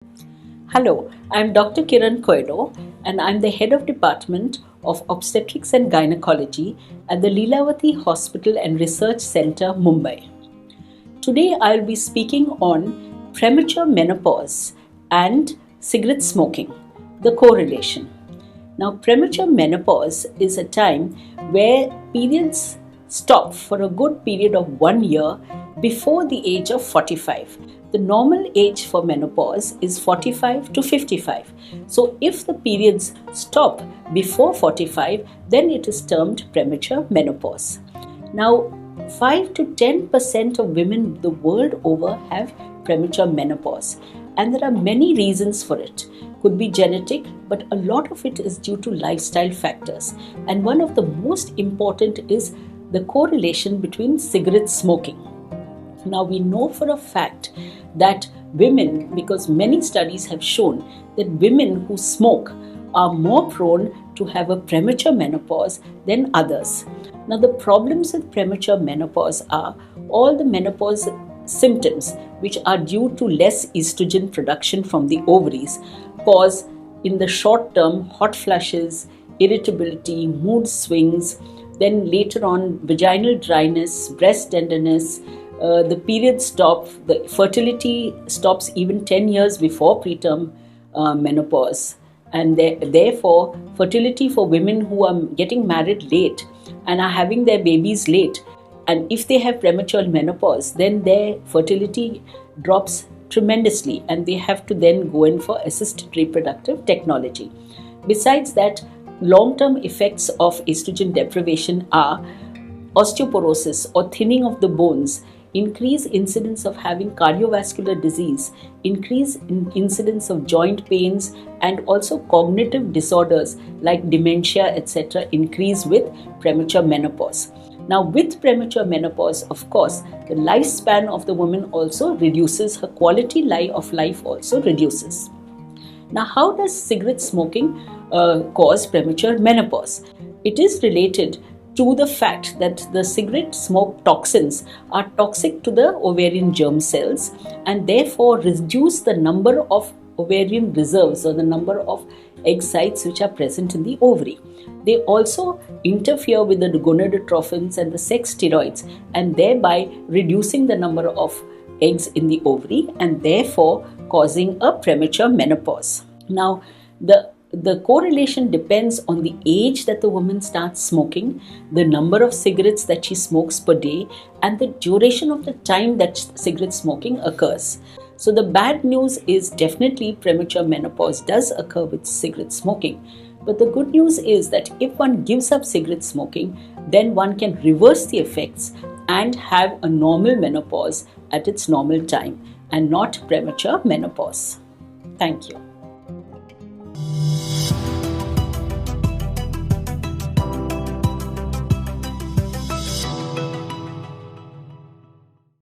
Hello, I'm Dr. Kiran Koiro and I'm the head of Department of Obstetrics and Gynecology at the Leelavati Hospital and Research Center, Mumbai. Today I'll be speaking on premature menopause and cigarette smoking, the correlation. Now, premature menopause is a time where periods stop for a good period of 1 year before the age of 45. The normal age for menopause is 45 to 55. So, if the periods stop before 45, then it is termed premature menopause. Now, 5 to 10% of women the world over have premature menopause, and there are many reasons for it. Could be genetic, but a lot of it is due to lifestyle factors. And one of the most important is the correlation between cigarette smoking. Now, we know for a fact that women, because many studies have shown that women who smoke are more prone to have a premature menopause than others. Now, the problems with premature menopause are all the menopause symptoms, which are due to less estrogen production from the ovaries, cause in the short term hot flushes, irritability, mood swings, then later on vaginal dryness, breast tenderness. The period stop, the fertility stops even 10 years before preterm menopause, and therefore fertility for women who are getting married late and are having their babies late, and if they have premature menopause, then their fertility drops tremendously and they have to then go in for assisted reproductive technology. Besides that, long-term effects of estrogen deprivation are osteoporosis or thinning of the bones, increased incidence of having cardiovascular disease, increased incidence of joint pains, and also cognitive disorders like dementia, etc., increase with premature menopause. Now, with premature menopause, of course, the lifespan of the woman also reduces, her quality of life also reduces. Now, how does cigarette smoking cause premature menopause? It is related to the fact that the cigarette smoke toxins are toxic to the ovarian germ cells and therefore reduce the number of ovarian reserves or the number of egg sites which are present in the ovary. They also interfere with the gonadotrophins and the sex steroids and thereby reducing the number of eggs in the ovary and therefore causing a premature menopause. Now, the correlation depends on the age that the woman starts smoking, the number of cigarettes that she smokes per day, and the duration of the time that cigarette smoking occurs. So the bad news is definitely premature menopause does occur with cigarette smoking. But the good news is that if one gives up cigarette smoking, then one can reverse the effects and have a normal menopause at its normal time and not premature menopause. Thank you.